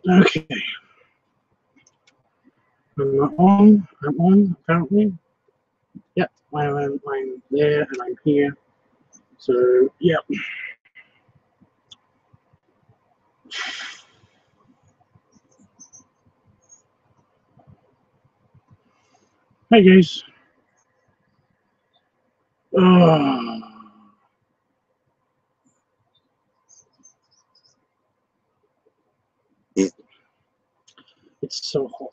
Okay. I'm on. I'm on, apparently. Yep, I'm there and I'm here. So, yeah. Hey, guys. It's so hot.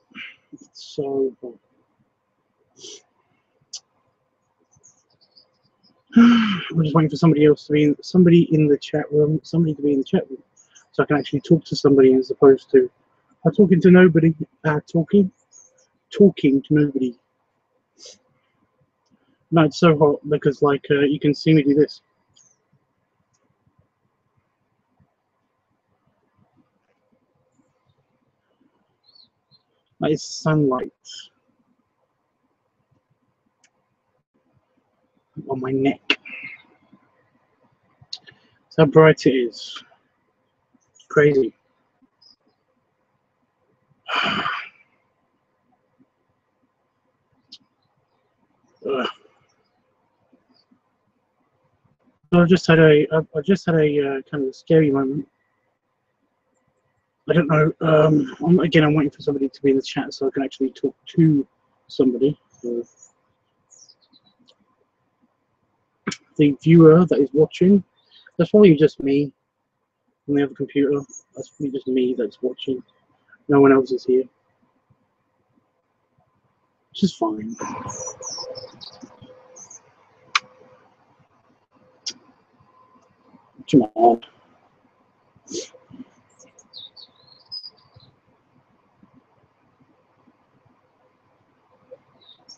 It's so hot. I'm just waiting for somebody else to be in, somebody in the chat room, somebody to be in the chat room, so I can actually talk to somebody as opposed to talking to nobody, talking to nobody. No, it's so hot because like you can see me do this. That is sunlight on my neck. That's how bright it is. Crazy. I just had a kind of a scary moment. I don't know. I'm waiting for somebody to be in the chat so I can actually talk to somebody. So the viewer that is watching, that's probably just me on the other computer. That's probably just me that's watching. No one else is here, which is fine. Come on.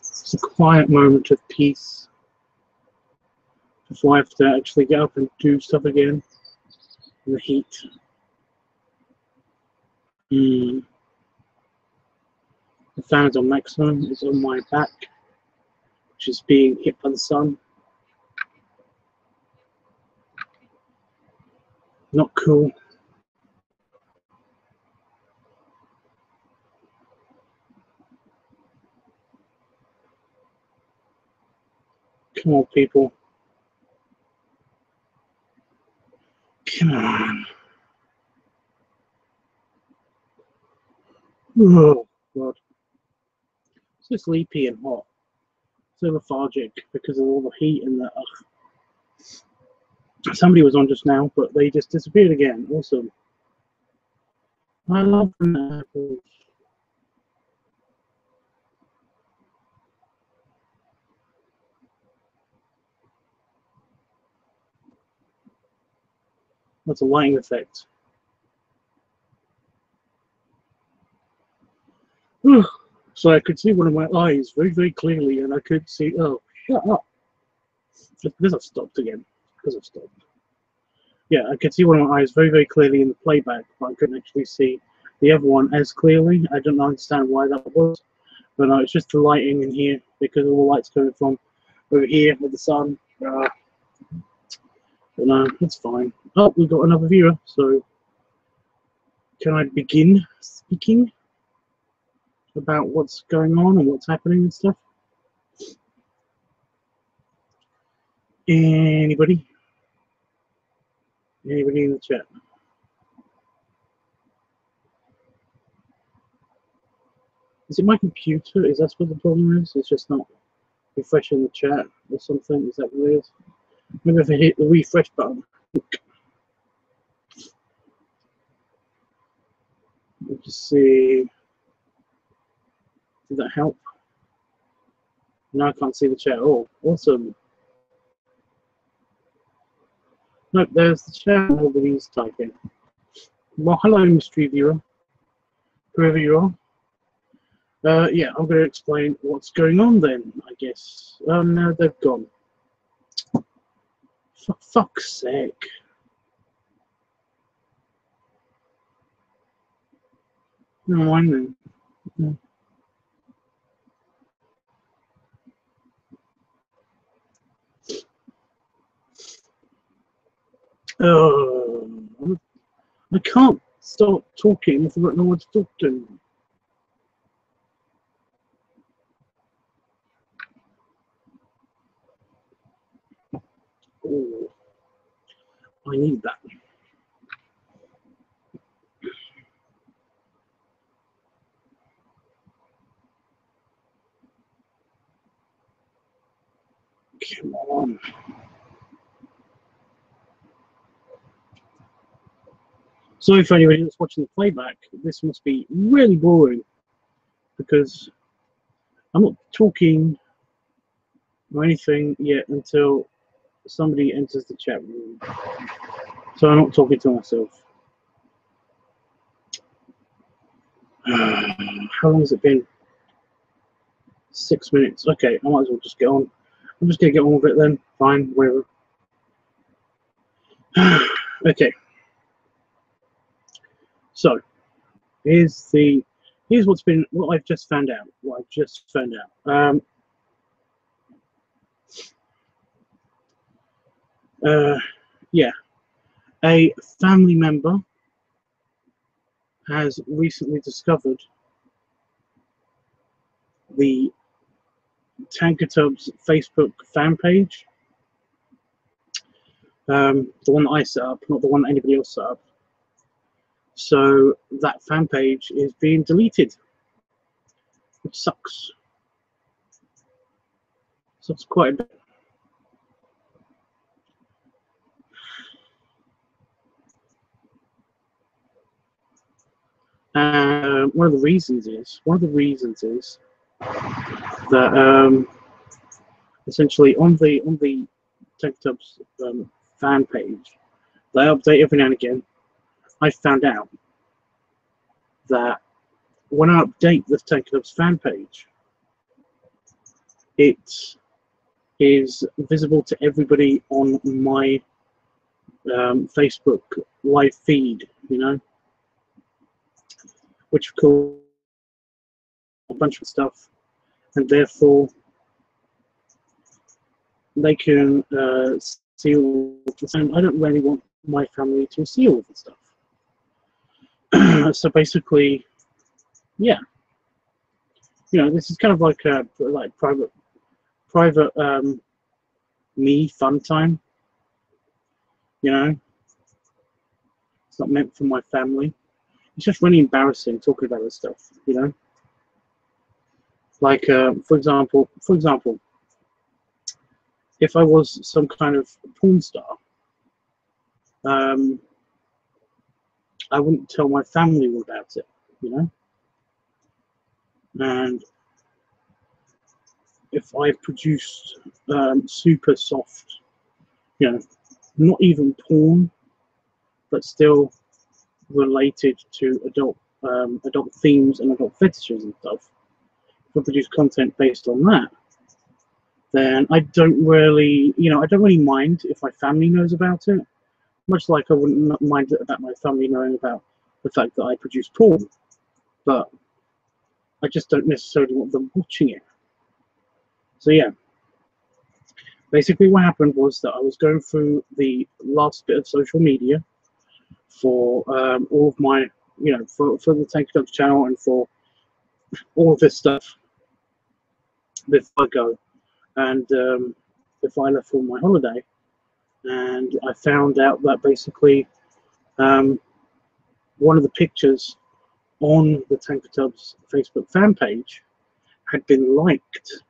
It's a quiet moment of peace before I have to actually get up and do stuff again in the heat. The fan is on maximum. It's on my back, which is being hit by the sun. Not cool. Come on, people. Come on. Oh, God. So sleepy and hot. So lethargic because of all the heat and the... Somebody was on just now, but they just disappeared again. Awesome. I love apples. That's a lighting effect. So I could see one of my eyes very, very clearly, and I could see... Oh, shut up. Just because I've stopped again. Because I've stopped. Yeah, I could see one of my eyes very, very clearly in the playback, but I couldn't actually see the other one as clearly. I don't understand why that was. But no, it's just the lighting in here, because all the light's coming from over here with the sun. But no, it's fine. Oh, we've got another viewer, so can I begin speaking about what's going on and what's happening and stuff? Anybody? Anybody in the chat? Is it my computer? Is that what the problem is? It's just not refreshing the chat or something? Is that what it is? Maybe if I hit the refresh button. Let's just see. Did that help? Now I can't see the chat. Oh, awesome. Nope, there's the chat. Nobody's typing. Well, hello, mystery viewer. Whoever you are. Yeah, I'm going to explain what's going on then, I guess. Now they've gone. For fuck's sake. Never mind then. I can't start talking if I've got no one to talk to? Oh, I need that. Come on. Sorry for anybody that's watching the playback. This must be really boring because I'm not talking or anything yet until somebody enters the chat room. So I'm not talking to myself. How long has it been? 6 minutes. Okay, I might as well just get on. I'm just going to get on with it then. Fine, whatever. Okay. So, here's what I've just found out. Yeah, a family member has recently discovered the LiveTUBBS Facebook fan page. The one that I set up, not the one that anybody else set up. So that fan page is being deleted, which sucks. Sucks quite a bit. One of the reasons is that essentially on the LiveTUBBS fan page, they update every now and again. I found out that when I update the LiveTUBBS fan page, it is visible to everybody on my Facebook live feed, you know, which of course a bunch of stuff, and therefore they can see all the time. I don't really want my family to see all the stuff. So basically, yeah, you know, this is kind of like a private me fun time. You know, it's not meant for my family. It's just really embarrassing talking about this stuff. You know, like for example, if I was some kind of porn star, I wouldn't tell my family all about it, you know. And if I produced super soft, you know, not even porn, but still related to adult themes and adult fetishes and stuff, if I produce content based on that, then I don't really mind if my family knows about it. Much like I wouldn't mind about my family knowing about the fact that I produce porn, but I just don't necessarily want them watching it. So yeah, basically what happened was that I was going through the last bit of social media for all of my, you know, for the LiveTUBBS channel and for all of this stuff before I go, and before I left for my holiday, and I found out that basically one of the pictures on the LiveTUBBS Facebook fan page had been liked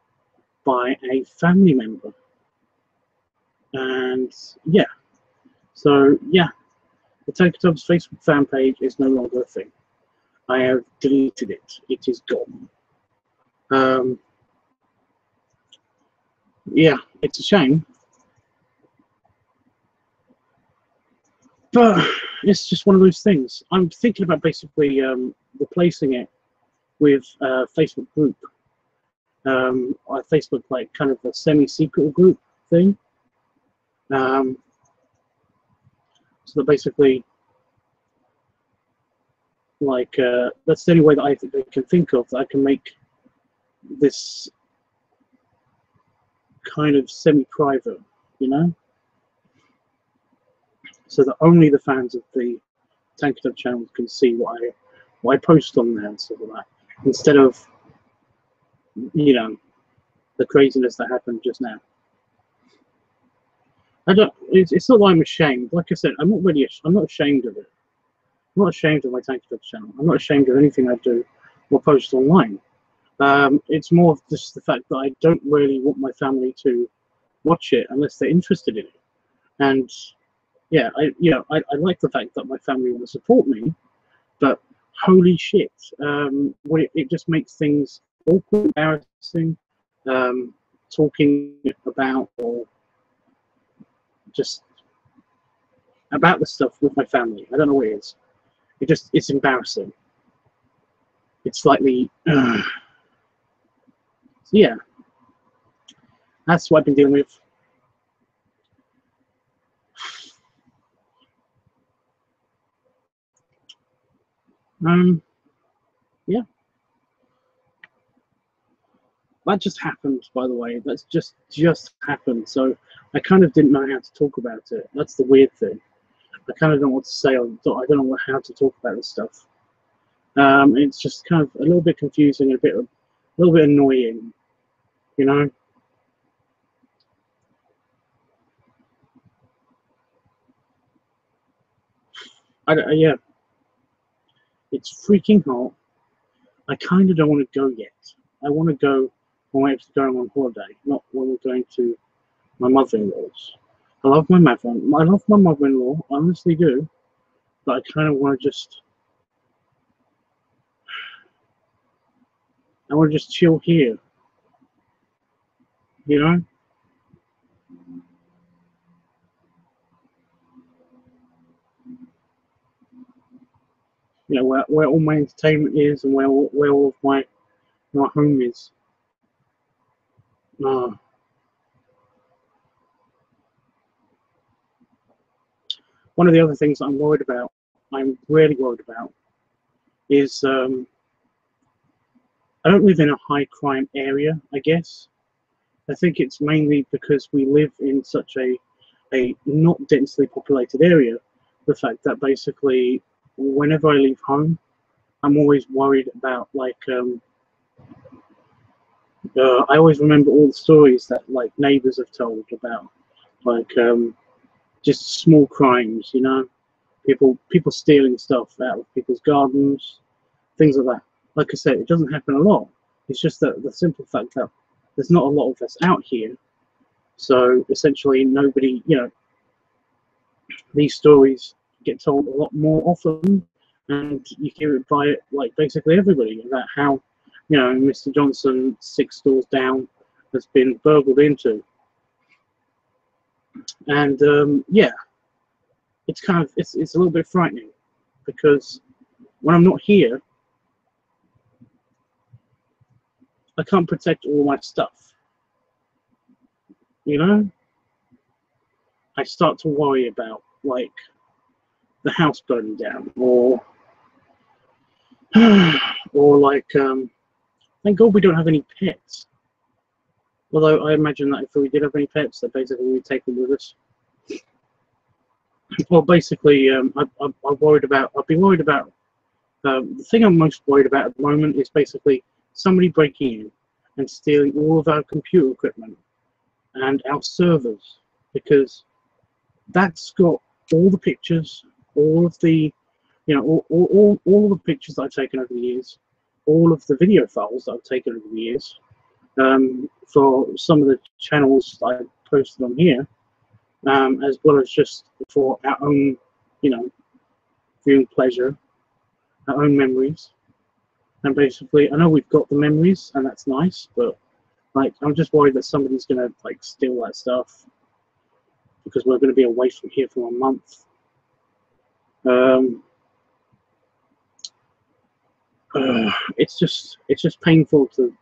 by a family member. And yeah, so yeah, the LiveTUBBS Facebook fan page is no longer a thing. I have deleted it. It is gone. Yeah, it's a shame, but it's just one of those things. I'm thinking about basically replacing it with a Facebook group, a Facebook like kind of a semi-secret group thing. So that basically, like, that's the only way that I can think of that I can make this kind of semi-private, you know, so that only the fans of the TankerTub channel can see what I post on there and stuff like that, instead of, you know, the craziness that happened just now. It's not like I'm ashamed. Like I said, I'm not ashamed of it. I'm not ashamed of my TankerTub channel. I'm not ashamed of anything I do or post online. It's more of just the fact that I don't really want my family to watch it unless they're interested in it. And yeah, I like the fact that my family want to support me, but holy shit, it just makes things awkward, embarrassing, talking about or just about the stuff with my family. I don't know what it is. It's embarrassing. It's slightly, so yeah, that's what I've been dealing with. Yeah. That just happened, by the way. That's just happened. So I kind of didn't know how to talk about it. That's the weird thing. I kind of don't know what to say. I don't know how to talk about this stuff. It's just kind of a little bit confusing, a little bit annoying, you know. Yeah, it's freaking hot. I kind of don't want to go yet. I want to go when we're actually going on holiday, not when we're going to my mother-in-law's. I love my mother-in-law, I honestly do, but I kind of want to just chill here, you know? You know, where all my entertainment is and where all of my home is. One of the other things I'm really worried about, is I don't live in a high crime area, I guess. I think it's mainly because we live in such a not densely populated area. The fact that basically whenever I leave home, I'm always worried about, like, I always remember all the stories that, like, neighbors have told about, like, just small crimes, you know, people stealing stuff out of people's gardens, things like that. Like I said, it doesn't happen a lot. It's just that the simple fact that there's not a lot of us out here, so essentially nobody, you know, these stories get told a lot more often, and you hear it by, like, basically everybody, about how, you know, Mr. Johnson 6 doors down has been burgled into. And yeah, it's kind of, it's a little bit frightening, because when I'm not here, I can't protect all my stuff, you know. I start to worry about, like, the house burning down, or like, thank God we don't have any pets. Although I imagine that if we did have any pets, that basically we'd take them with us. Well, basically, I've worried about. I've been worried about. The thing I'm most worried about at the moment is basically somebody breaking in and stealing all of our computer equipment and our servers, because that's got all the pictures, all of the, you know, all the pictures that I've taken over the years, all of the video files that I've taken over the years, for some of the channels that I posted on here, as well as just for our own, you know, viewing pleasure, our own memories. And basically, I know we've got the memories, and that's nice, but, like, I'm just worried that somebody's gonna, like, steal that stuff, because we're gonna be away from here for a month. It's just painful to.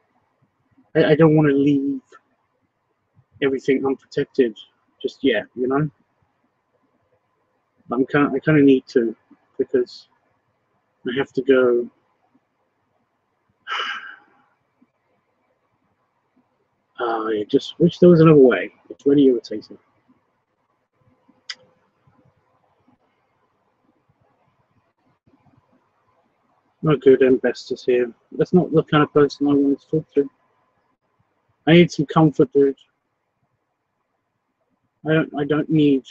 I don't want to leave everything unprotected just yet, you know. But I kind of need to, because I have to go. I just wish there was another way. It's really irritating. No good, investors here. That's not the kind of person I want to talk to. I need some comfort, dude. I don't need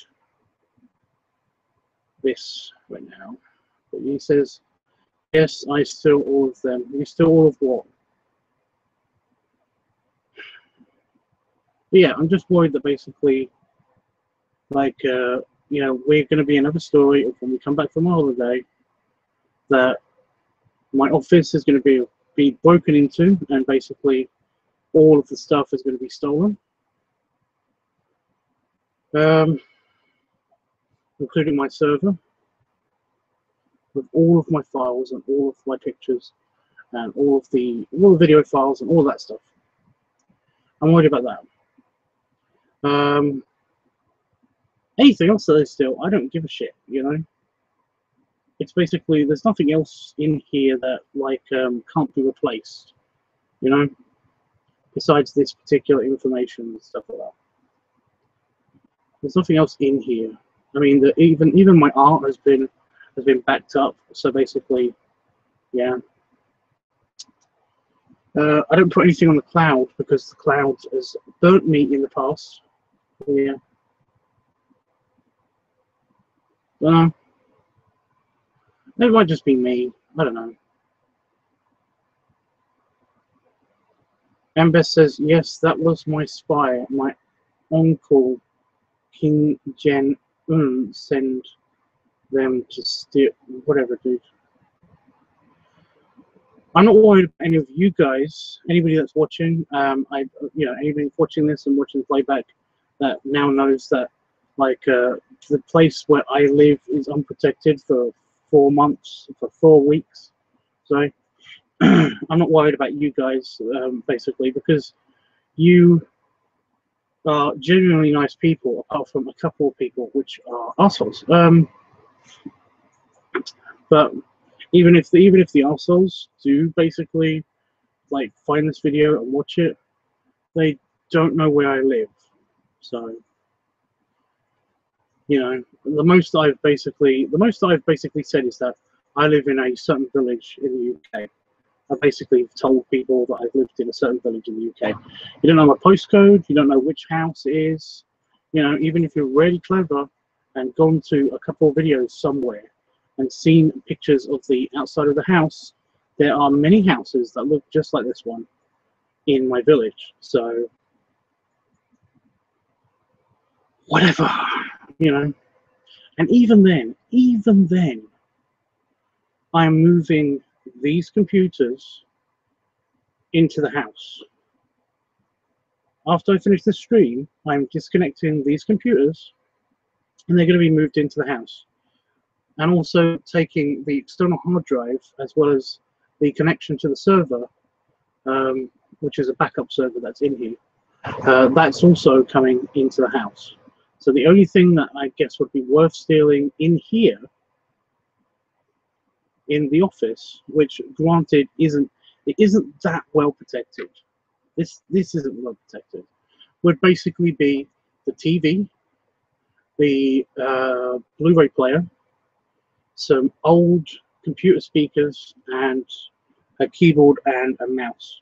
this right now. But he says, yes, I steal all of them. You steal all of what? But yeah, I'm just worried that basically, like, you know, we're going to be another story of when we come back from a holiday that my office is going to be broken into, and basically all of the stuff is going to be stolen, including my server with all of my files and all of my pictures and all the video files and all that stuff. I'm worried about that. Anything else that I steal, I don't give a shit, you know. It's basically, there's nothing else in here that like can't be replaced, you know, besides this particular information and stuff like that. There's nothing else in here. I mean, even my art has been backed up. So basically, yeah. I don't put anything on the cloud because the cloud has burnt me in the past. Yeah. It might just be me. I don't know. Amber says, yes, that was my spy. My uncle, King Jen send them to steal. Whatever, dude. I'm not worried about any of you guys. Anybody that's watching, anybody watching this and watching the playback that now knows that, like, the place where I live is unprotected for 4 months, for 4 weeks. So I'm not worried about you guys, basically, because you are genuinely nice people, apart from a couple of people which are assholes. But even if the assholes do basically like find this video and watch it, they don't know where I live. So, you know, the most I've basically said is that I live in a certain village in the UK. I basically told people that I've lived in a certain village in the UK. You don't know my postcode, you don't know which house it is. You know, even if you're really clever and gone to a couple of videos somewhere and seen pictures of the outside of the house, there are many houses that look just like this one in my village. So, whatever, you know. And even then, I'm moving these computers into the house. After I finish the stream, I'm disconnecting these computers and they're going to be moved into the house. And also taking the external hard drive as well as the connection to the server, which is a backup server that's in here. That's also coming into the house. So the only thing that I guess would be worth stealing in here, in the office, which granted isn't that well protected. This isn't well protected. Would basically be the TV, the Blu-ray player, some old computer speakers, and a keyboard and a mouse.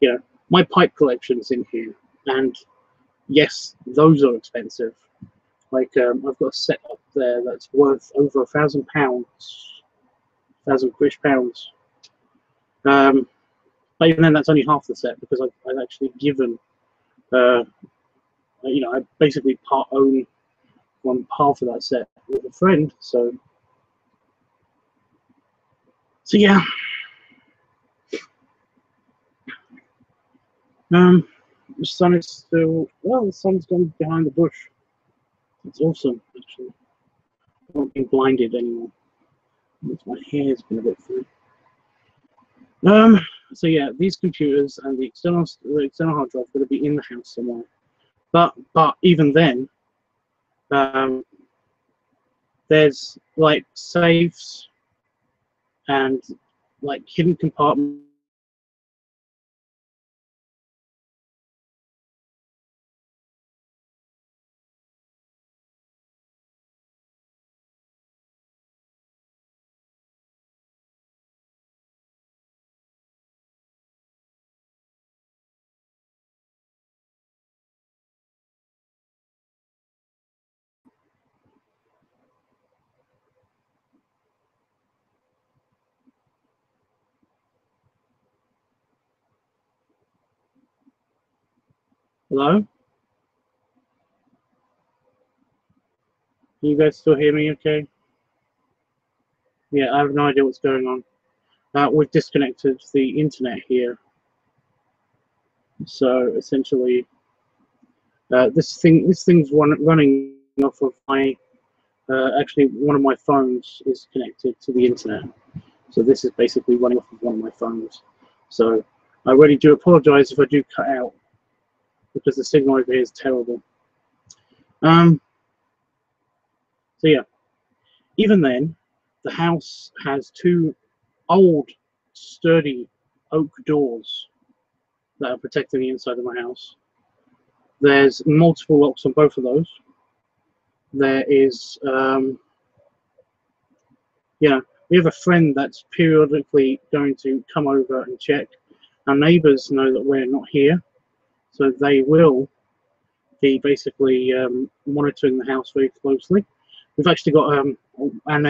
You know, my pipe collection's in here, and yes, those are expensive. Like, I've got a set up there that's worth over £1,000, £1,000 but even then, that's only half the set because I've actually given, you know, I basically part own one half of that set with a friend. So yeah. The sun is still, well, the sun's gone behind the bush. It's awesome, actually. I'm not being blinded anymore. My hair's been a bit thin. So yeah, these computers and the external hard drive are going to be in the house somewhere. But even then, there's like safes and like hidden compartments Hello? Can you guys still hear me okay? Yeah, I have no idea what's going on. We've disconnected the internet here. So essentially, this thing's running off of my, actually one of my phones is connected to the internet. So this is basically running off of one of my phones. So I really do apologize if I do cut out, because the signal over here is terrible. So yeah, even then, the house has two old, sturdy oak doors that are protecting the inside of my house. There's multiple locks on both of those. There is, yeah, we have a friend that's periodically going to come over and check. Our neighbours know that we're not here, so they will be basically monitoring the house very closely. We've actually got our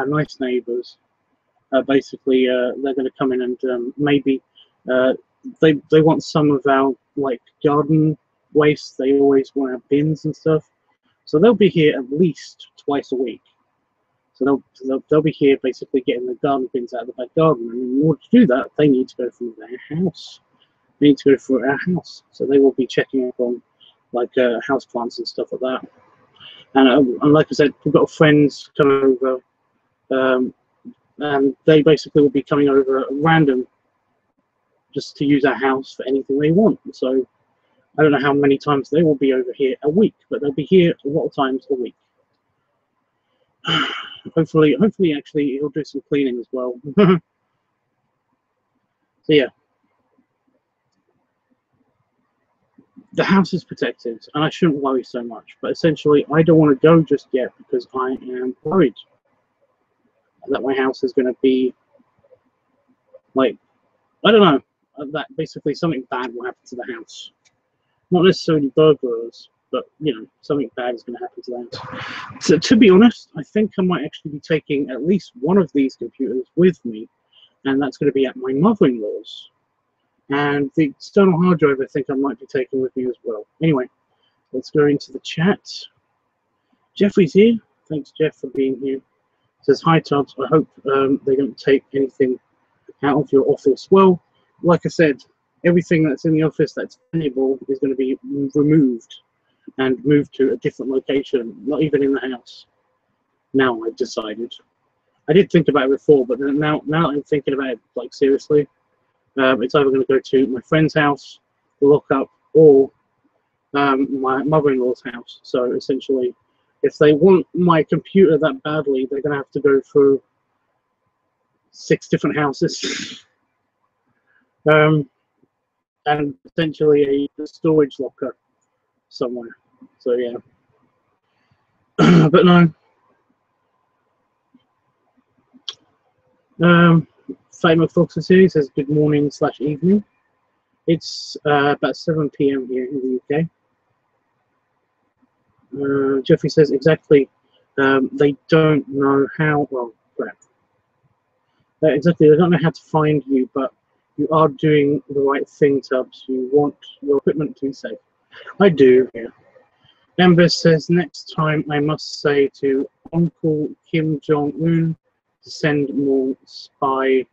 nice neighbours. Basically, they're going to come in and maybe they want some of our like garden waste. They always want our bins and stuff, so they'll be here at least twice a week. So they'll be here basically getting the garden bins out of the back garden, and in order to do that, they need to go through their house. They need to go through our house, so they will be checking up on like house plants and stuff like that. And like I said, we've got friends coming over, and they basically will be coming over at random just to use our house for anything they want. So I don't know how many times they will be over here a week, but they'll be here a lot of times a week. hopefully actually he'll do some cleaning as well. So yeah, the house is protected and I shouldn't worry so much, but essentially I don't want to go just yet because I am worried that my house is going to be like, I don't know, that basically something bad will happen to the house. Not necessarily burglars, but you know, something bad is going to happen to the house. So to be honest, I think I might actually be taking at least one of these computers with me, and that's going to be at my mother-in-law's. And the external hard drive I think I might be taking with me as well. Anyway, let's go into the chat. Jeffrey's here. Thanks, Jeff, for being here. Says, hi, Tubbs. I hope they don't take anything out of your office. Well, like I said, everything that's in the office that's valuable is going to be removed and moved to a different location, not even in the house. Now I've decided. I did think about it before, but now I'm thinking about it like seriously. It's either going to go to my friend's house, lock up, or my mother-in-law's house. So essentially, if they want my computer that badly, they're going to have to go through 6 different houses. And essentially a storage locker somewhere. So yeah. But no. Fatima Fox is here. He says good morning / evening. It's about 7 PM here in the UK. Jeffrey says exactly. They don't know how. Well, crap. Exactly. They don't know how to find you, but you are doing the right thing, Tubbs. You want your equipment to be safe. I do. Yeah. Amber says next time I must say to Uncle Kim Jong-un to send more spy.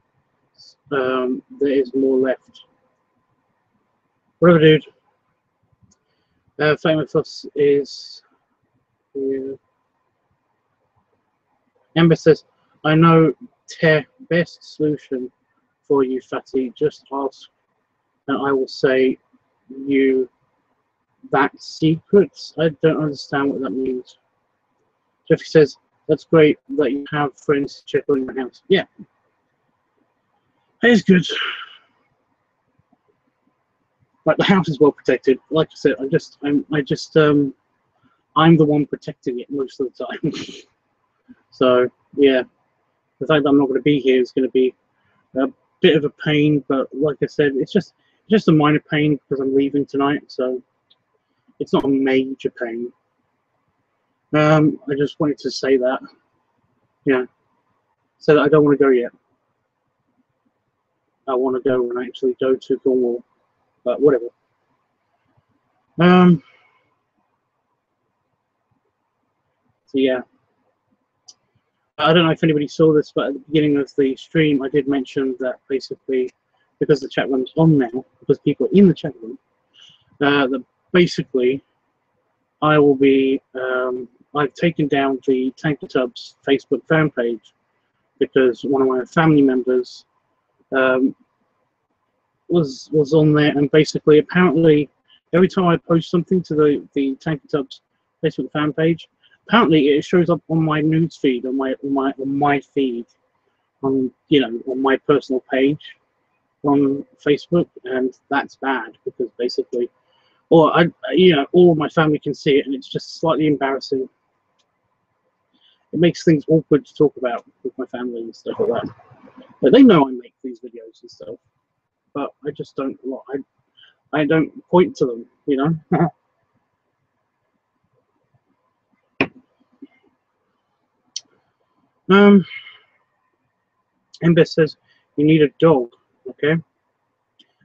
There is more left. Whatever, dude. Famous Fuss is here. Amber says, I know the best solution for you, Fatty. Just ask, and I will say you that secrets. I don't understand what that means. Jeffrey says, that's great that you have friends to check on your house. Yeah. That is good. Like the house is well protected. Like I said, I'm the one protecting it most of the time. So yeah, the fact that I'm not going to be here is going to be a bit of a pain. But like I said, it's just a minor pain because I'm leaving tonight. So it's not a major pain. I just wanted to say that. Yeah. So that I don't want to go yet. I want to go when I actually go to Cornwall. But whatever. So yeah, I don't know if anybody saw this, but at the beginning of the stream, I did mention that basically, because the chat room's on now, because people are in the chat room, that basically I will be, I've taken down the LiveTUBBS Facebook fan page because one of my family members was on there, and basically, apparently, every time I post something to the LiveTUBBS Facebook fan page, apparently it shows up on my news feed, on my feed, on on my personal page on Facebook, and that's bad because basically, or all of my family can see it, and it's just slightly embarrassing. It makes things awkward to talk about with my family and stuff like that. But they know I make these videos and stuff, but I just don't. Well, I don't point to them, Ember says you need a dog. Okay.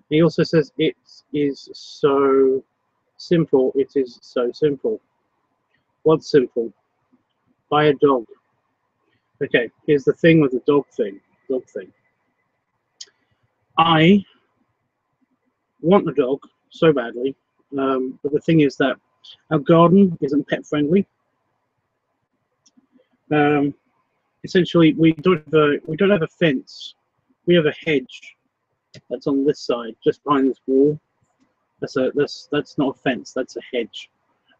He also says it is so simple. It is so simple. What's simple? Buy a dog. Okay. Here's the thing with the dog thing. I want a dog so badly, but the thing is that our garden isn't pet friendly. Essentially, we don't have a fence. We have a hedge that's on this side, just behind this wall. That's not a fence. That's a hedge,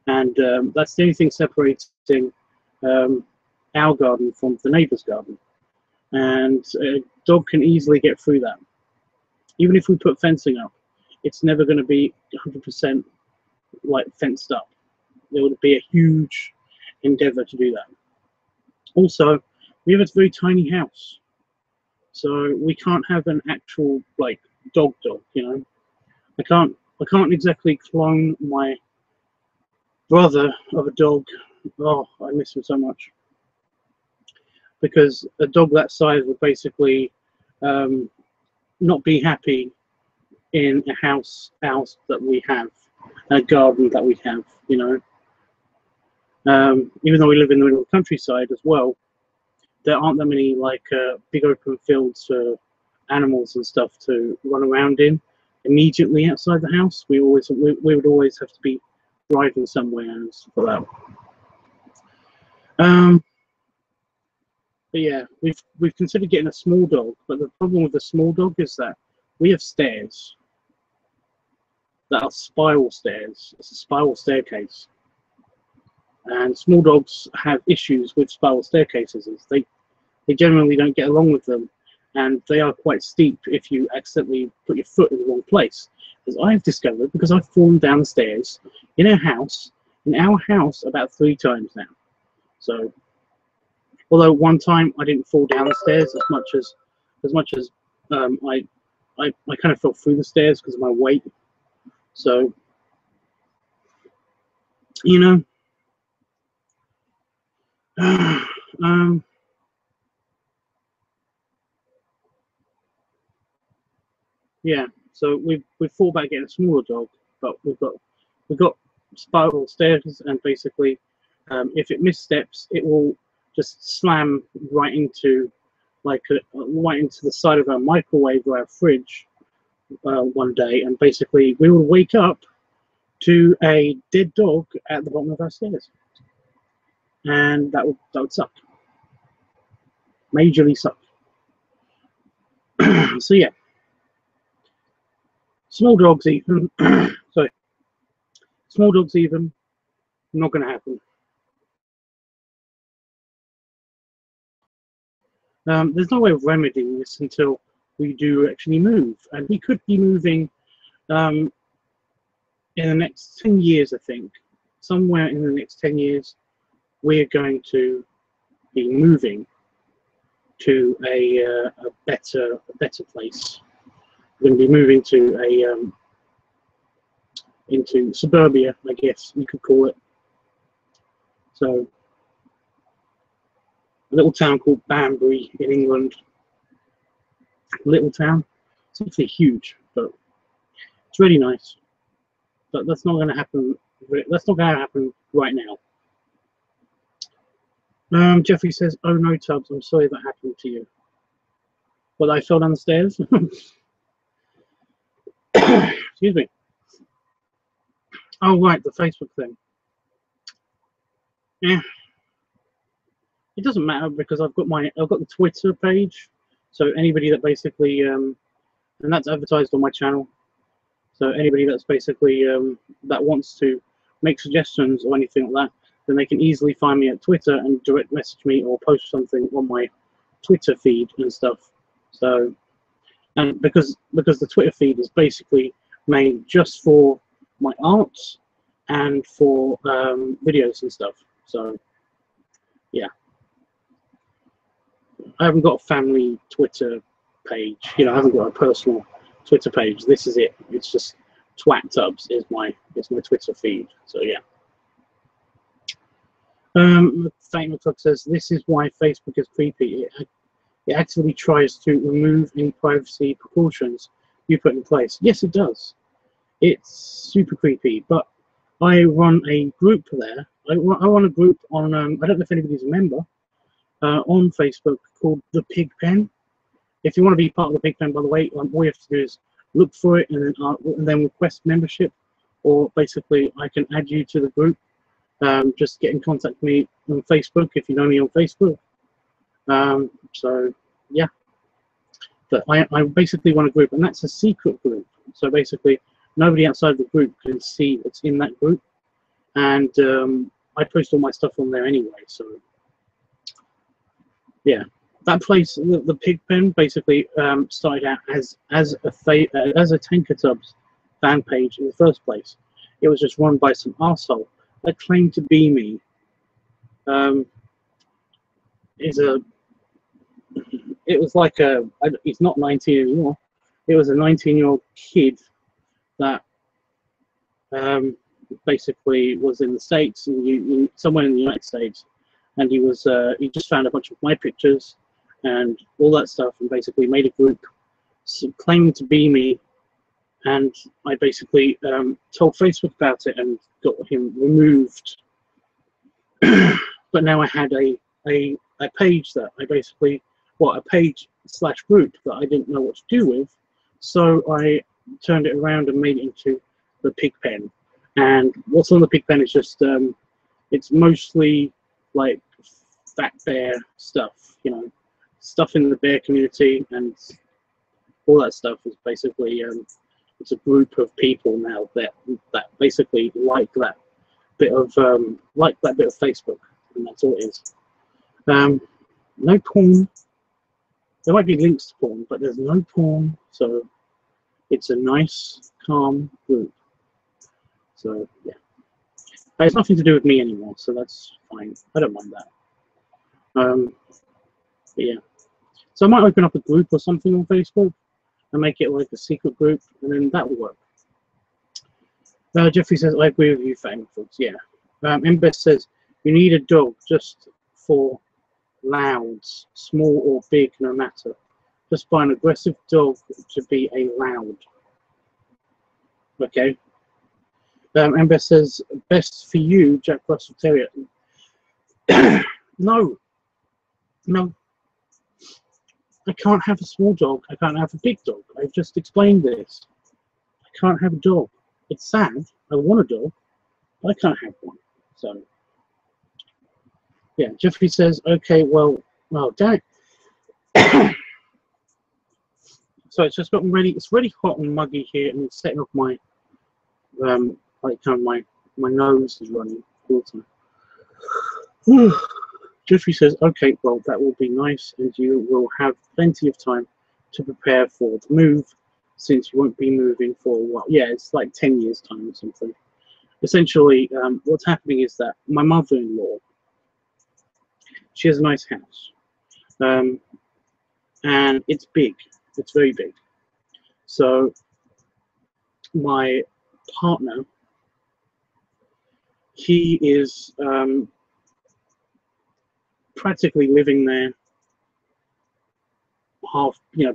and that's the only thing separating our garden from the neighbour's garden. And a dog can easily get through that. Even if we put fencing up, it's never going to be 100% like fenced up. There would be a huge endeavour to do that. Also, we have a very tiny house, so we can't have an actual like dog. I can't exactly clone my brother of a dog. Oh, I miss him so much, because a dog that size would basically not be happy in a house that we have, a garden that we have, even though we live in the middle of the countryside as well, there aren't that many like big open fields for animals and stuff to run around in immediately outside the house. We would always have to be driving somewhere and stuff like that. But yeah, we've considered getting a small dog, but the problem with the small dog is that we have stairs that are spiral stairs. It's a spiral staircase, and small dogs have issues with spiral staircases. They generally don't get along with them, and they are quite steep if you accidentally put your foot in the wrong place. As I've discovered, because I've fallen down the stairs in our house about 3 times now. So, although one time I didn't fall down the stairs as much as I kind of fell through the stairs because of my weight. So, yeah, so we've thought about getting a smaller dog, but we've got spiral stairs, and basically, if it missteps, it will just slam right into right into the side of our microwave or our fridge one day, and basically we will wake up to a dead dog at the bottom of our stairs, and that would suck, majorly suck. So yeah. Small dogs even, sorry, small dogs even, not going to happen. There's no way of remedying this until we do actually move, and we could be moving in the next 10 years, I think. Somewhere in the next 10 years, we're going to be moving to a better place. We're going to be moving to into suburbia, I guess you could call it. So, a little town called Banbury in England. Little town. It's actually huge, but it's really nice. But that's not going to happen. That's not going to happen right now. Jeffrey says, "Oh no, Tubbs, I'm sorry that happened to you." Well, I fell down the stairs. Excuse me. Oh right, the Facebook thing. Yeah, it doesn't matter because I've got the Twitter page. So anybody that basically and that's advertised on my channel. So anybody that's basically that wants to make suggestions or anything like that, then they can easily find me at Twitter and direct message me or post something on my Twitter feed and stuff. So, and because the Twitter feed is basically made just for my art and for videos and stuff. So, yeah, I haven't got a family Twitter page. You know, I haven't got a personal Twitter page. This is it. It's just LiveTUBBS is my Twitter feed. So yeah. Thank McCluck says this is why Facebook is creepy. It actively tries to remove any privacy precautions you put in place. Yes, it does. It's super creepy. But I run a group there. I run a group on. I don't know if anybody's a member on Facebook called the Pig Pen. If you want to be part of the Pig Pen, by the way, all you have to do is look for it and then request membership, or basically I can add you to the group. Just get in contact with me on Facebook if you know me on Facebook. So yeah, but I basically run a group, and that's a secret group. So basically, nobody outside the group can see what's in that group, and I post all my stuff on there anyway. So yeah. That place, the Pig Pen, basically started out as a TankerTubbs fan page in the first place. It was just run by some arsehole that claimed to be me. It was like he's not 19 anymore. It was a 19-year-old kid that basically was in the States, somewhere in the United States, and he just found a bunch of my pictures and all that stuff, and basically made a group claiming to be me, and I basically told Facebook about it and got him removed. But now I had a page that I basically, a page/group that I didn't know what to do with, so I turned it around and made it into the Pig Pen. And what's on the Pig Pen is just it's mostly like fat bear stuff, you know, stuff in the bear community, and all that stuff is basically it's a group of people now that basically like that bit of Facebook, and that's all it is. No porn. There might be links to porn, but there's no porn, so it's a nice, calm group. So yeah, it has nothing to do with me anymore, so that's fine. I don't mind that. But yeah, so I might open up a group or something on Facebook and make it like a secret group, and then that will work. Jeffrey says, I agree with you, folks. Yeah. Mbest says, you need a dog just for louds, small or big, no matter. Just buy an aggressive dog to be a loud. Okay. Mbest says, best for you, Jack Russell Terrier. No. I can't have a small dog. I can't have a big dog. I've just explained this. I can't have a dog. It's sad. I want a dog, but I can't have one. So, yeah. Jeffrey says, okay, well, dang. So it's just gotten ready. It's really hot and muggy here, and it's setting off my, my nose is running all the time. Jeffrey says, okay, well, that will be nice, and you will have plenty of time to prepare for the move, since you won't be moving for a while. Yeah, it's like 10 years' time or something. Essentially, what's happening is that my mother-in-law, she has a nice house, and it's big. It's very big. So my partner, he is practically living there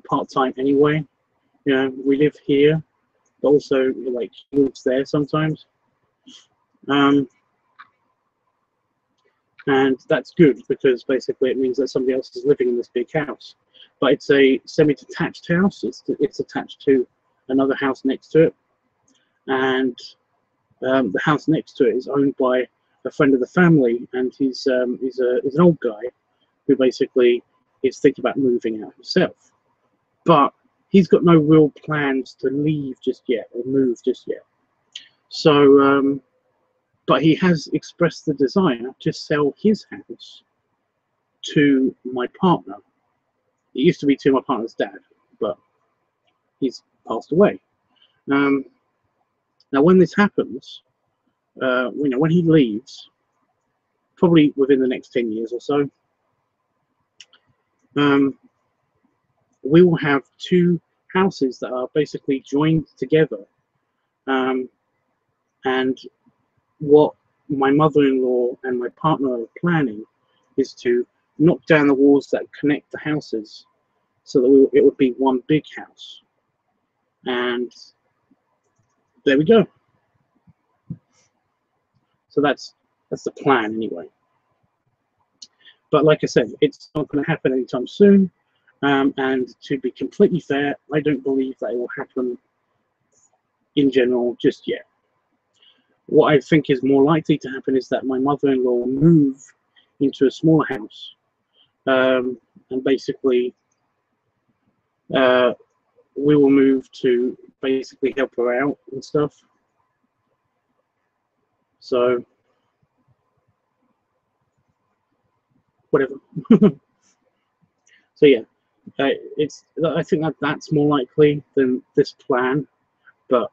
part-time anyway. You know, we live here, but also like he lives there sometimes. And that's good because basically it means that somebody else is living in this big house. But it's a semi-detached house. It's attached to another house next to it, and the house next to it is owned by a friend of the family, and he's an old guy who basically is thinking about moving out himself. But he's got no real plans to leave just yet or move just yet. So, but he has expressed the desire to sell his house to my partner. It used to be to my partner's dad, but he's passed away. Now, when this happens, when he leaves, probably within the next 10 years or so, we will have two houses that are basically joined together. And what my mother-in-law and my partner are planning is to knock down the walls that connect the houses so that it would be one big house. And there we go. So that's the plan anyway. But like I said, it's not going to happen anytime soon. And to be completely fair, I don't believe that it will happen in general just yet. What I think is more likely to happen is that my mother-in-law will move into a smaller house, and basically we will move to basically help her out and stuff. So whatever. So yeah, I think that's more likely than this plan, but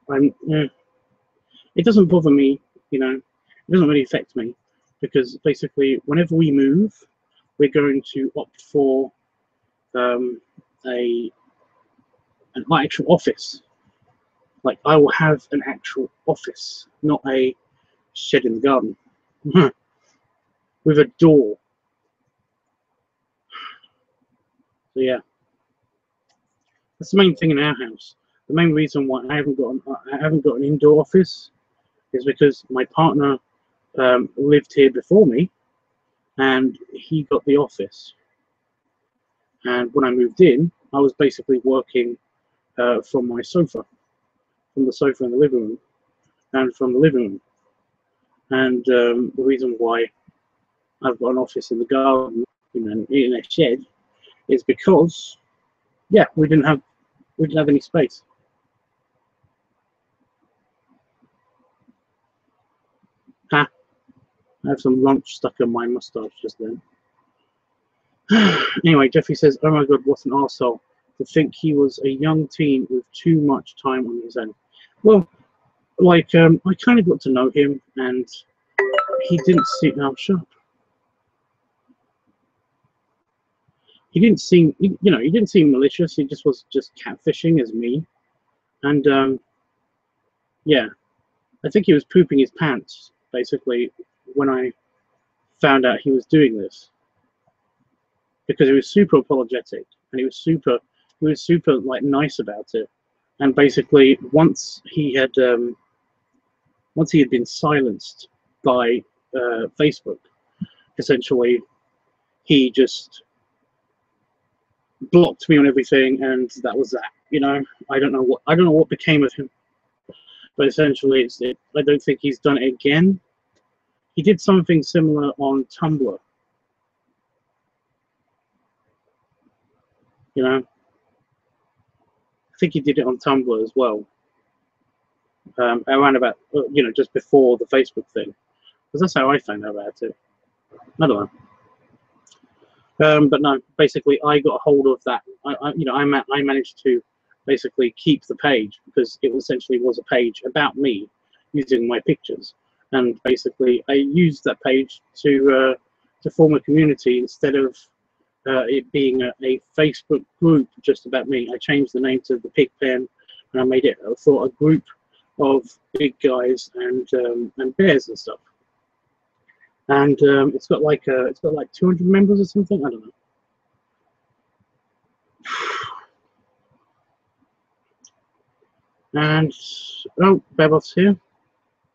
it doesn't bother me, it doesn't really affect me, because basically whenever we move, we're going to opt for an actual office. Like, I will have an actual office, not a shed in the garden with a door. So yeah, that's the main thing in our house. The main reason why I haven't got an indoor office is because my partner lived here before me, and he got the office. And when I moved in, I was basically working from my sofa, from the sofa in the living room, and from the living room. And the reason why I've got an office in the garden, in a shed, is because, yeah, we didn't have any space. I have some lunch stuck in my moustache just then. Anyway, Jeffrey says, "Oh my God, what an arsehole to think he was a young teen with too much time on his own." Well, like, I kind of got to know him, and he didn't seem. Now, shut up. He didn't seem, he didn't seem malicious. He just was catfishing as me, and yeah, I think he was pooping his pants basically when I found out he was doing this, because he was super apologetic, and he was super like nice about it. And basically, once he had been silenced by Facebook, essentially he just blocked me on everything, and that was that. I don't know what became of him, but essentially I don't think he's done it again. He did something similar on Tumblr. I think he did it on Tumblr as well, around about just before the Facebook thing, because that's how I found out about it. I don't know. But no, basically I got a hold of that. I managed to basically keep the page, because it essentially was a page about me using my pictures, and basically I used that page to form a community instead of it being a Facebook group just about me. I changed the name to the Pig Pen, and I made it for a group of big guys and bears and stuff. And it's got like 200 members or something. I don't know. And oh, Beboff's here.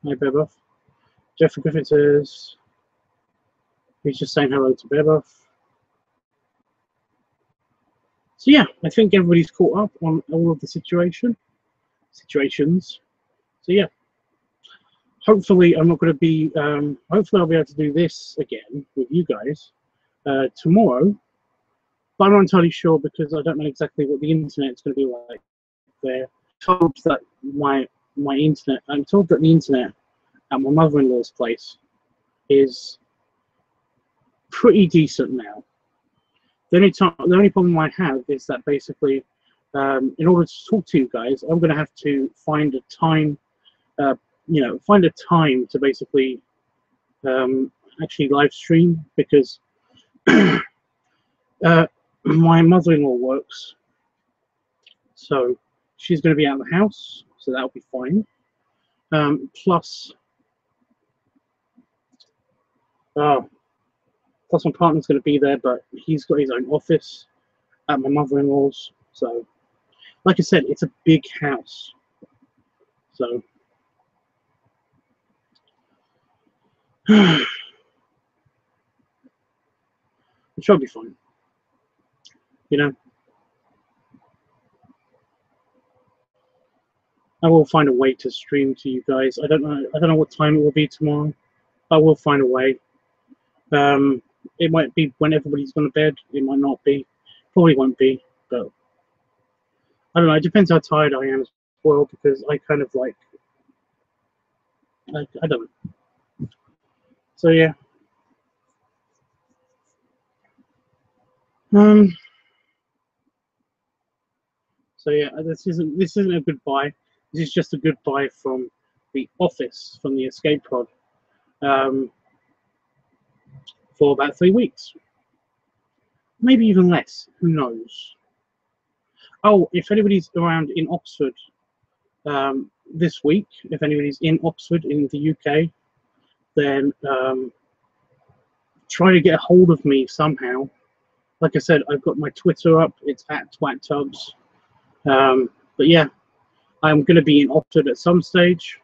Hi, Beboff. Jeffrey Griffiths is. He's just saying hello to Beboff. So yeah, I think everybody's caught up on all of the situations. So yeah, hopefully I'm not going to be. Hopefully I'll be able to do this again with you guys tomorrow. But I'm not entirely sure because I don't know exactly what the internet's going to be like there. I'm told that I'm told that the internet at my mother-in-law's place is pretty decent now. The only problem I have is that basically, in order to talk to you guys, I'm going to have to find a time, find a time to basically actually live stream because my mother-in-law works, so she's going to be out of the house, so that'll be fine. Plus my partner's going to be there, but he's got his own office at my mother-in-law's. So, like I said, it's a big house. So, it should be fine. You know, I will find a way to stream to you guys. I don't know what time it will be tomorrow. I will find a way. It might be when everybody's gone to bed. It might not be. Probably won't be. But I don't know. It depends how tired I am as well, because I kind of like. I don't know. So yeah. So yeah, this isn't a goodbye. This is just a goodbye from the office, from the escape pod, for about 3 weeks, maybe even less. Who knows? Oh, if anybody's around in Oxford this week, if anybody's in Oxford in the UK, then try to get a hold of me somehow. Like I said, I've got my Twitter up. It's at LiveTUBBS. But yeah, I'm going to be in Oxford at some stage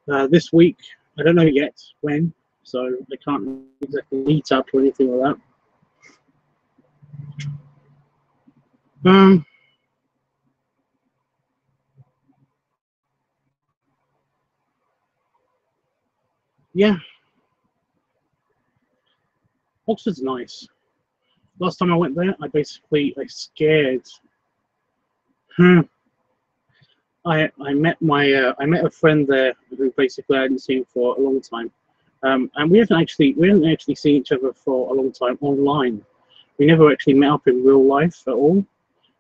this week. I don't know yet when, so I can't exactly meet up or anything like that. Yeah, Oxford's nice. Last time I went there, I scared. I met a friend there who basically I hadn't seen for a long time, and we haven't actually seen each other for a long time online. We never actually met up in real life at all.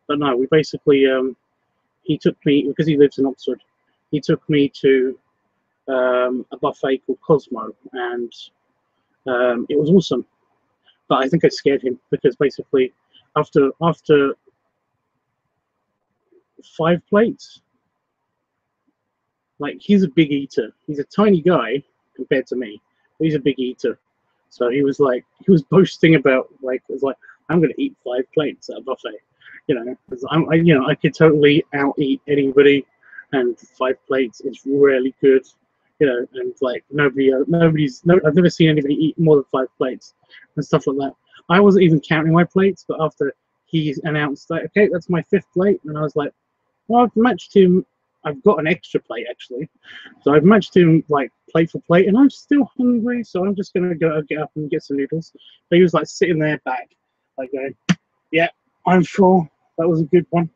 But no, we basically he took me, because he lives in Oxford. He took me to a buffet called Cosmo, and it was awesome. But I think I scared him because basically after 5 plates, like, he's a big eater. He's a tiny guy compared to me, but he's a big eater. So he was boasting about, like, it was like, I'm going to eat 5 plates at a buffet. You know, I could totally out eat anybody, and 5 plates is really good. You know, and like I've never seen anybody eat more than 5 plates and stuff like that. I wasn't even counting my plates, but after he announced that, okay, that's my 5th plate, and I was like, well, I've matched him. I've got an extra plate actually, so I've matched him like plate for plate, and I'm still hungry, so I'm just gonna get up and get some noodles. But he was like sitting there back, like going, yeah, I'm full. That was a good one.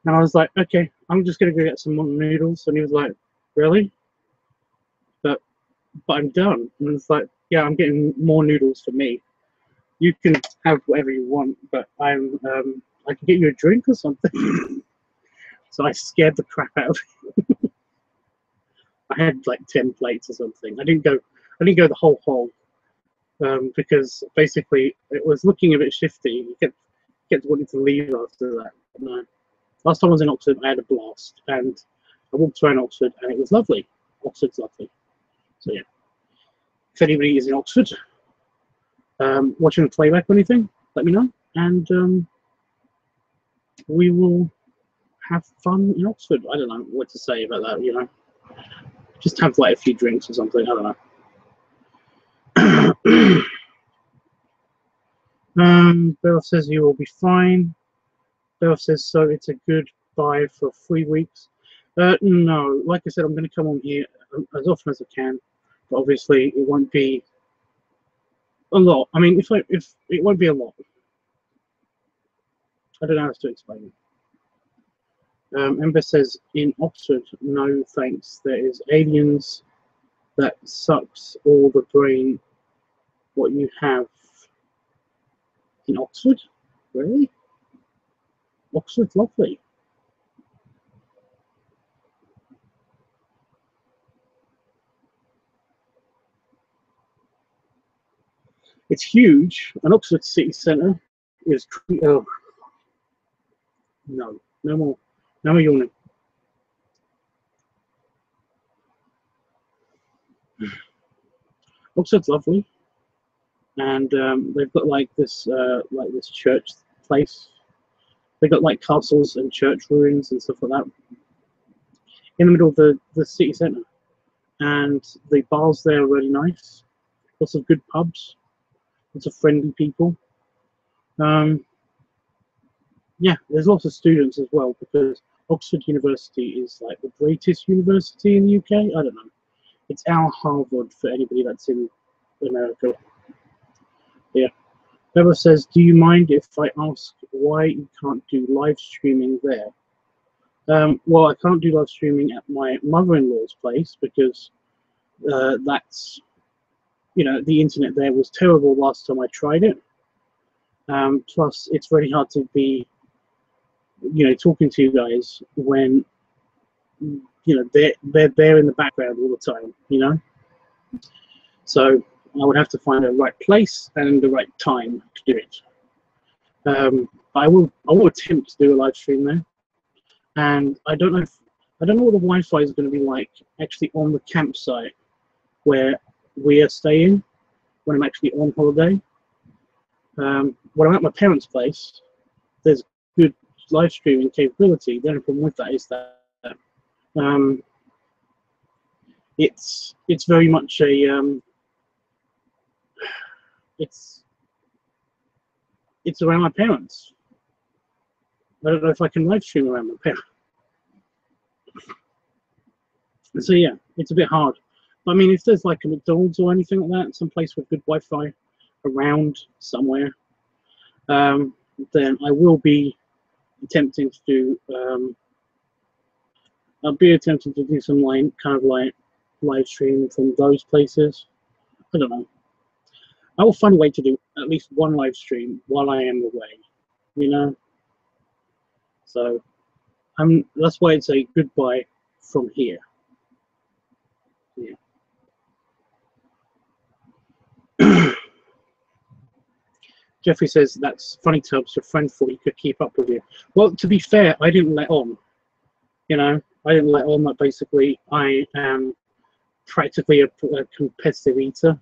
And I was like, okay, I'm just gonna go get some more noodles. And he was like, really? But I'm done. And it's like, yeah, I'm getting more noodles for me. You can have whatever you want, but I can get you a drink or something. So I scared the crap out of him. I had like 10 plates or something. I didn't go the whole hog, because basically it was looking a bit shifty. He kept wanting to leave after that. But no. Last time I was in Oxford, I had a blast, and I walked around Oxford, and it was lovely. Oxford's lovely. So yeah, if anybody is in Oxford, watching the playback or anything, let me know, and we will have fun in Oxford. I don't know what to say about that, you know. Just have like a few drinks or something, I don't know. Beryl says you will be fine. Beryl says, so it's a good buy for 3 weeks. No, like I said, I'm going to come on here as often as I can, but obviously it won't be a lot. I mean, if it won't be a lot. I don't know how to explain it. Ember says, in Oxford, no thanks. There is aliens that sucks all the brain. What you have in Oxford? Really? Oxford's lovely. It's huge, and Oxford city centre is. Oh, no more yawning. Oxford's lovely, and they've got like this church place. They've got like castles and church ruins and stuff like that in the middle of the city centre, and the bars there are really nice. Lots of good pubs, lots of friendly people. Yeah, there's lots of students as well, because Oxford University is like the greatest university in the UK. I don't know. It's our Harvard for anybody that's in America. Yeah. Bella says, do you mind if I ask why you can't do live streaming there? Well, I can't do live streaming at my mother-in-law's place because that's, you know, the internet there was terrible last time I tried it. Plus, it's very hard to be, you know, talking to you guys when, you know, they're there in the background all the time, you know. So I would have to find the right place and the right time to do it. I will attempt to do a live stream there, and I don't know what the Wi-Fi is going to be like actually on the campsite where we are staying when I'm actually on holiday. When I'm at my parents' place, there's good live streaming capability. The only problem with that is that it's very much a it's around my parents. I don't know if I can live stream around my parents. So yeah, it's a bit hard. But I mean, if there's like a McDonald's or anything like that, some place with good Wi-Fi around somewhere, then I will be attempting to do. I'll be attempting to do some like kind of like live stream from those places. I don't know. I will find a way to do at least one live stream while I am away, you know. So that's why it's a goodbye from here. Yeah. Jeffrey says, that's funny, Tubbs. Your friend thought he could keep up with you. Well, to be fair, I didn't let on. You know, I didn't let on that basically I am practically a competitive eater.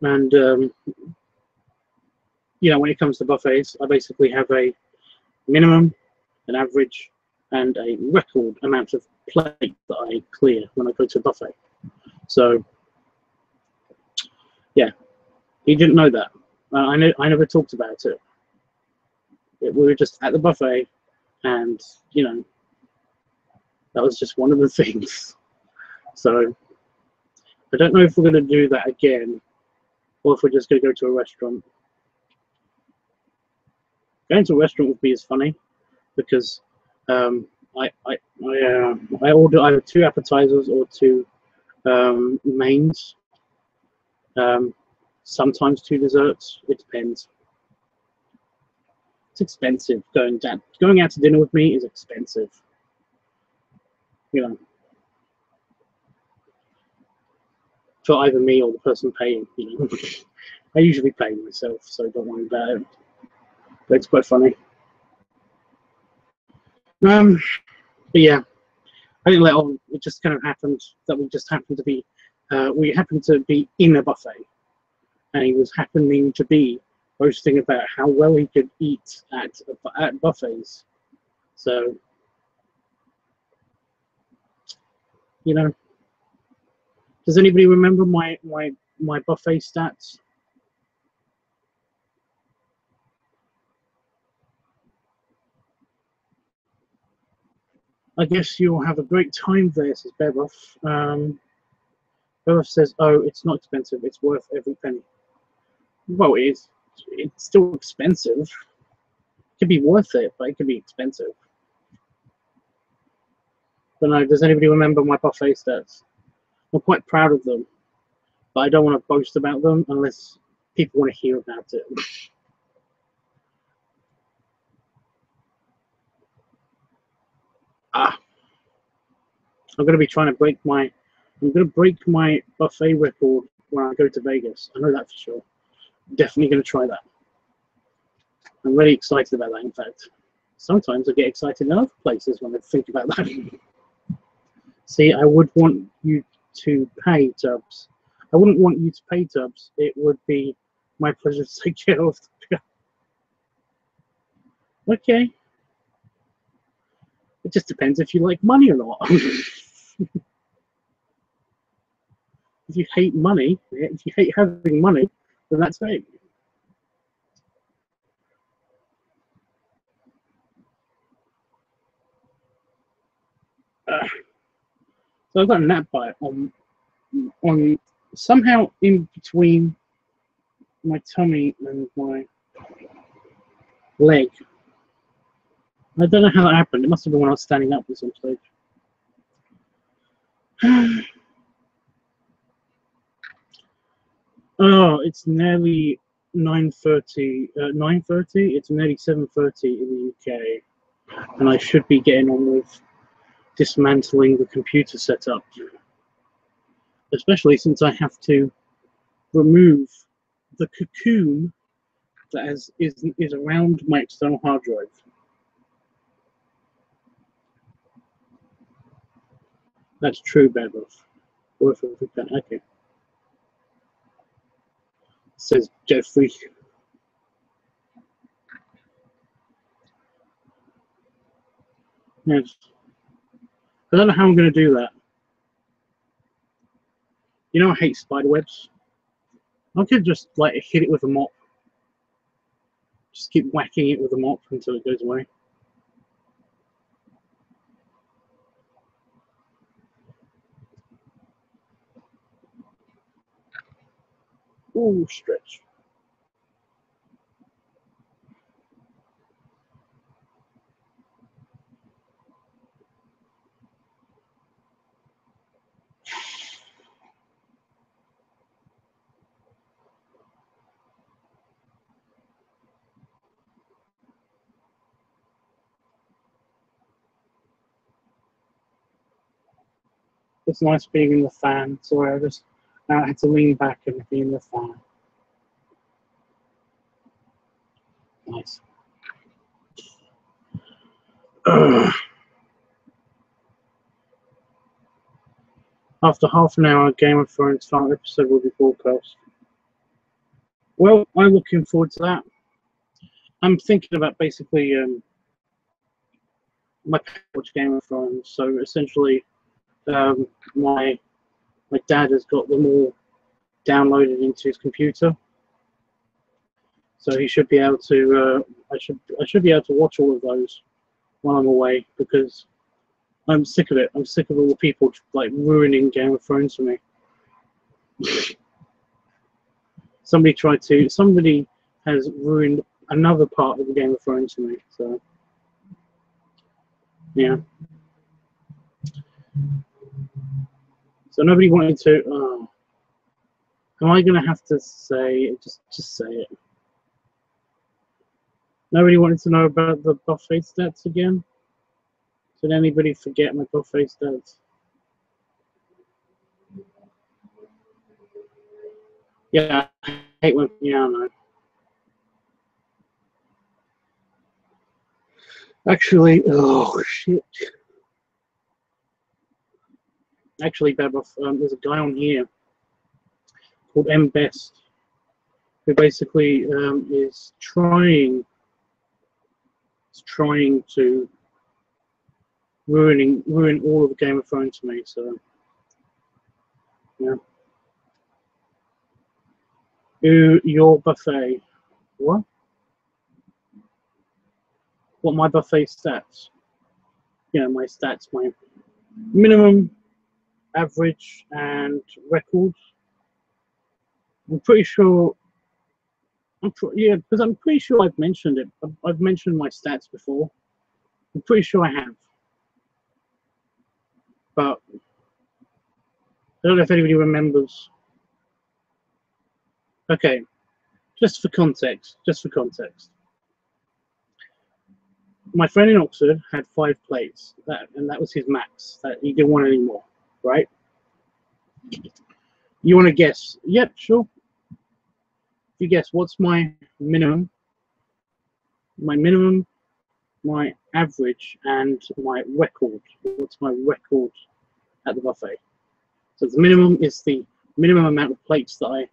And, you know, when it comes to buffets, I basically have a minimum, an average, and a record amount of plate that I clear when I go to a buffet. So, yeah, he didn't know that. I never talked about it. We were just at the buffet, and, you know, that was just one of the things. So, I don't know if we're going to do that again, or if we're just going to go to a restaurant. Going to a restaurant would be as funny, because I order either 2 appetizers or 2 mains. Sometimes 2 desserts. It depends. It's expensive. Going out to dinner with me is expensive. You know, for either me or the person paying. You know, I usually pay myself, so don't worry about it. But it's quite funny. But yeah, I didn't let on. It just kind of happened that we happened to be in a buffet, and he was happening to be boasting about how well he could eat at buffets. So, you know, does anybody remember my buffet stats? I guess you'll have a great time there, says Bevoff. Bevoff says, oh, it's not expensive, it's worth every penny. Well, it is. It's still expensive. It could be worth it, but it could be expensive. But no, does anybody remember my buffet stats? I'm quite proud of them, but I don't want to boast about them unless people want to hear about it. I'm going to be trying to break my buffet record when I go to Vegas. I know that for sure. Definitely going to try that. I'm really excited about that, in fact. Sometimes I get excited in other places when I think about that. See, I would want you to pay, Tubbs. I wouldn't want you to pay, Tubbs. It would be my pleasure to take care of. Okay. It just depends if you like money or not. If you hate money, if you hate having money, then that's great. So I've got a gnat bite on somehow in between my tummy and my leg. I don't know how that happened. It must have been when I was standing up at some stage. Oh, it's nearly 9:30. 9:30. It's nearly 7:30 in the UK, and I should be getting on with dismantling the computer setup, especially since I have to remove the cocoon that is around my external hard drive. That's true, Bevoff. Worth every penny. Okay. Says Jeffrey. Yes. I don't know how I'm going to do that. You know I hate spider webs. I could just like hit it with a mop. Just keep whacking it with a mop until it goes away. Ooh, stretch. It's nice being in the fan. Sorry, I had to lean back and be in the fan. Nice. After half an hour, Game of Thrones final episode will be broadcast. Well, I'm looking forward to that. I'm thinking about basically my watch Game of Thrones. So essentially, my dad has got them all downloaded into his computer, so he should be able to. I should be able to watch all of those while I'm away, because I'm sick of it. I'm sick of all the people like ruining Game of Thrones for me. Somebody has ruined another part of the Game of Thrones for me. So yeah. So nobody wanted to. Am I gonna have to say it? Just say it. Nobody wanted to know about the buffet stats again. Did anybody forget my buffet stats? Yeah, I hate when. Yeah, I know. Actually, oh shit. Actually, Bevoff, there's a guy on here called M Best, who basically is trying to ruin all of Game of Thrones to me. So yeah. Ooh, your buffet. What? What my buffet stats? Yeah, my stats, my minimum, average, and record. I'm pretty sure. Yeah, because I'm pretty sure I've mentioned it. I've mentioned my stats before. I'm pretty sure I have. But I don't know if anybody remembers. Okay, just for context. My friend in Oxford had 5 plates, and that was his max. That he didn't want any more, right? You want to guess? Yep, sure. You guess what's my minimum, my average, and my record. What's my record at the buffet? So the minimum is the minimum amount of plates that I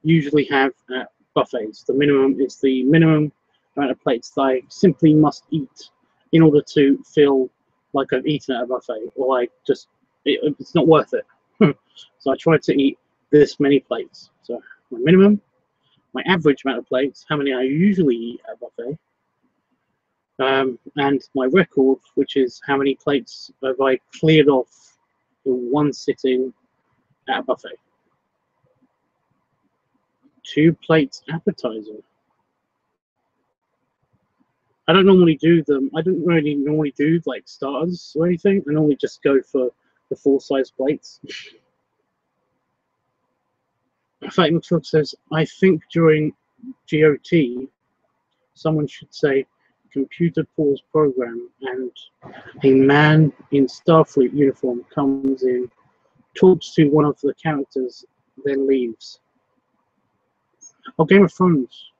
usually have at buffets. The minimum is the minimum amount of plates that I simply must eat in order to feel like I've eaten at a buffet, or it's not worth it. So I try to eat this many plates. So my minimum, my average amount of plates, how many I usually eat at a buffet, and my record, which is how many plates have I cleared off in one sitting at a buffet. 2 plates appetizer. I don't normally do them. I don't really normally do like starters or anything. I normally just go for the full-size plates. In fact, McFlug says, I think during GOT, someone should say computer pause program, and a man in Starfleet uniform comes in, talks to one of the characters, then leaves. Oh, Game of Thrones.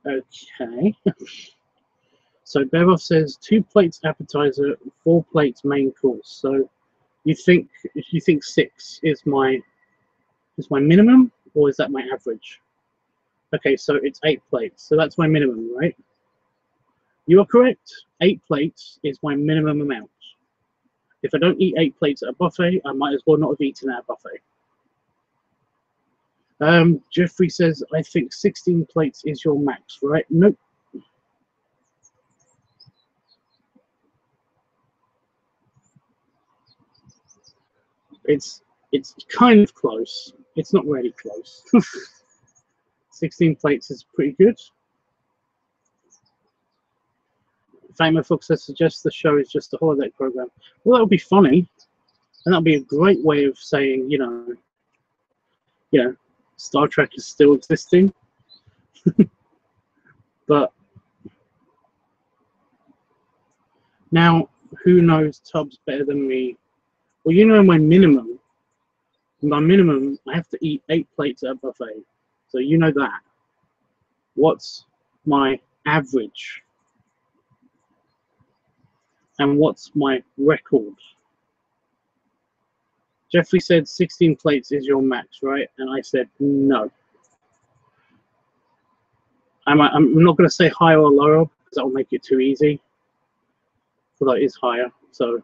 Okay. So Bevov says 2 plates appetizer, 4 plates main course. So you think 6 is my minimum, or is that my average? Okay, so it's 8 plates. So that's my minimum, right? You are correct. 8 plates is my minimum amount. If I don't eat 8 plates at a buffet, I might as well not have eaten at a buffet. Jeffrey says, I think 16 plates is your max, right? Nope. It's kind of close. It's not really close. 16 plates is pretty good. Famer Fox suggests the show is just a holiday program. Well, that would be funny, and that would be a great way of saying, you know, Star Trek is still existing. But now, who knows Tubbs better than me? Well, you know my minimum. My minimum, I have to eat 8 plates at a buffet. So you know that. What's my average? And what's my record? Jeffrey said 16 plates is your max, right? And I said no. I'm not going to say higher or lower because that will make it too easy. Although it is higher, so.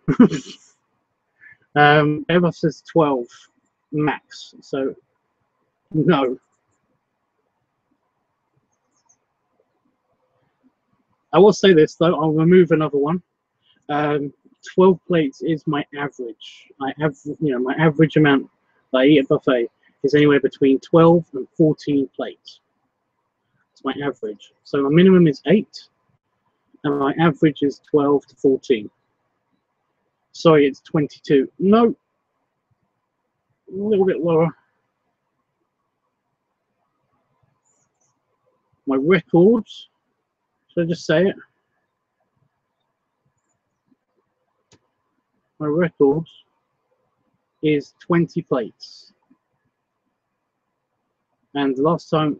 Everyone says 12 max, so no. I will say this though, I'll remove another one. 12 plates is my average. My average amount that I eat at a buffet is anywhere between 12 and 14 plates. It's my average. So my minimum is 8, and my average is 12 to 14. Sorry, it's 22. No, a little bit lower. My record, should I just say it? My record is 20 plates. And the last time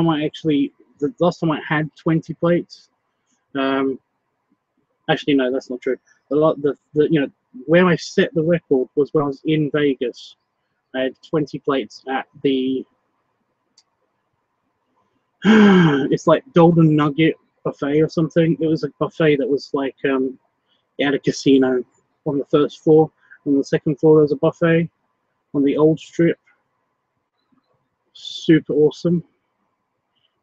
I had 20 plates, actually no, that's not true. Where I set the record was when I was in Vegas. I had 20 plates at the It's like Golden Nugget buffet or something. It was a buffet that was like it had a casino on the first floor. On the second floor there was a buffet on the old strip. Super awesome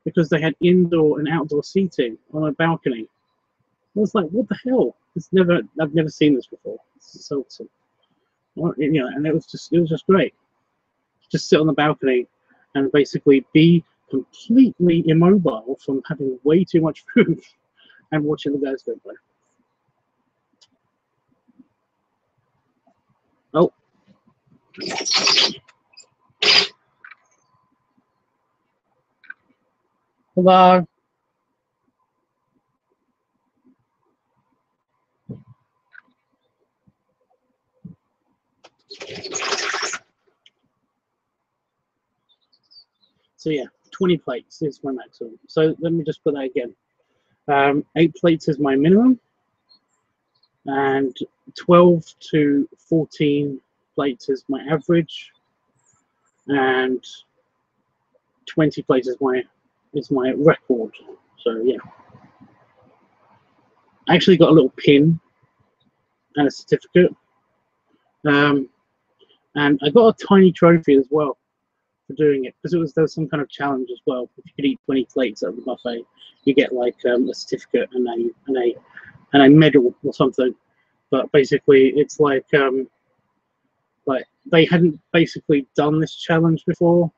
because they had indoor and outdoor seating on a balcony. I was like, what the hell? I've never seen this before. This is so awesome. You know, and it was just great. Just sit on the balcony and basically be completely immobile from having way too much food and watching the guys go by. Oh. Hello. So yeah, 20 plates is my maximum. So let me just put that again. 8 plates is my minimum, and 12 to 14 plates is my average, and 20 plates is my record. So yeah, I actually got a little pin and a certificate, and I got a tiny trophy as well for doing it, because there was some kind of challenge as well. If you could eat 20 plates at the buffet, you get like a certificate and a medal or something. But basically, it's like they hadn't basically done this challenge before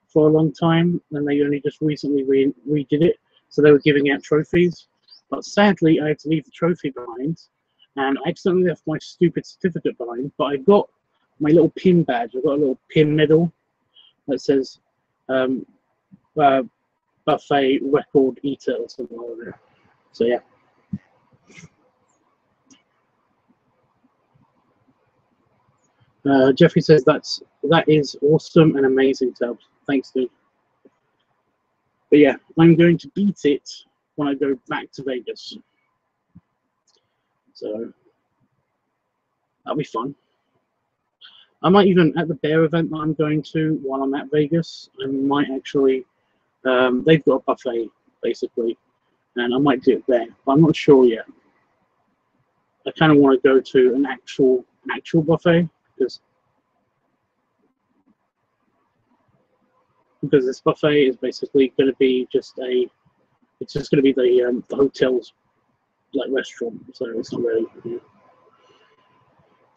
for a long time, and they only just recently redid it. So they were giving out trophies. But sadly, I had to leave the trophy behind, and I accidentally left my stupid certificate behind. But I got my little pin badge. I got a little pin medal that says buffet record eater or something like that. So yeah. Jeffrey says that is awesome and amazing, Tubbs. Thanks, dude. But yeah, I'm going to beat it when I go back to Vegas. So that'll be fun. I might even, at the bear event that I'm going to while I'm at Vegas, I might actually, they've got a buffet basically, and I might do it there, but I'm not sure yet. I kind of want to go to an actual buffet because this buffet is basically going to be it's just going to be the hotel's like restaurant, so it's not really. Yeah.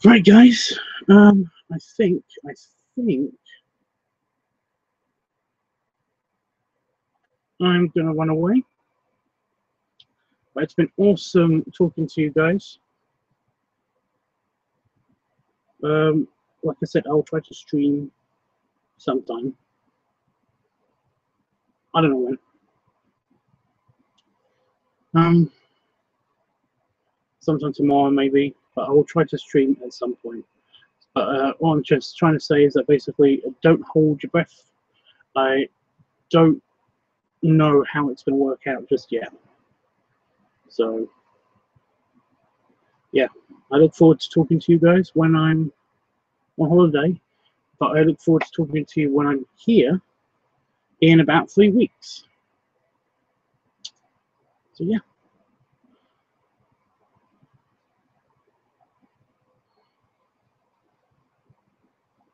Right, guys. I think I'm going to run away. But it's been awesome talking to you guys. Like I said, I'll try to stream sometime. I don't know when. Sometime tomorrow maybe, but I will try to stream at some point. But what I'm just trying to say is that basically, don't hold your breath. I don't know how it's going to work out just yet. So, yeah, I look forward to talking to you guys when I'm on holiday, but I look forward to talking to you when I'm here in about 3 weeks. So, yeah.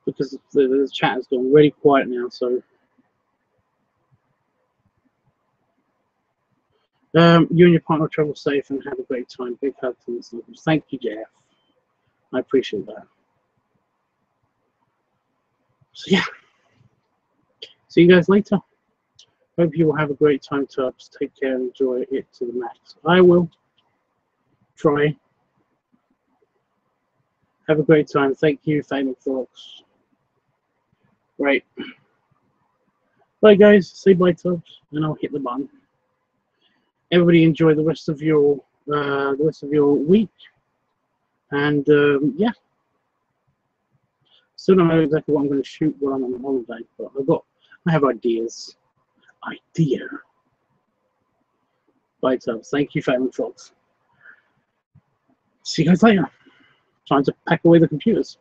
Because the chat has gone really quiet now, so. You and your partner travel safe and have a great time. Big hugs and stuff. Thank you, Jeff. I appreciate that. So yeah, see you guys later. Hope you will have a great time, Tubbs. Take care and enjoy it to the max. I will try. Have a great time. Thank you, Famous Fox. Right. Bye, guys. Say bye, Tubbs, and I'll hit the button. Everybody enjoy the rest of your week, and yeah. Still don't know exactly what I'm going to shoot while I'm on holiday, but I have ideas. Bye, Tubbs. Thank you, Famous Fox. See you guys later. Trying to pack away the computers.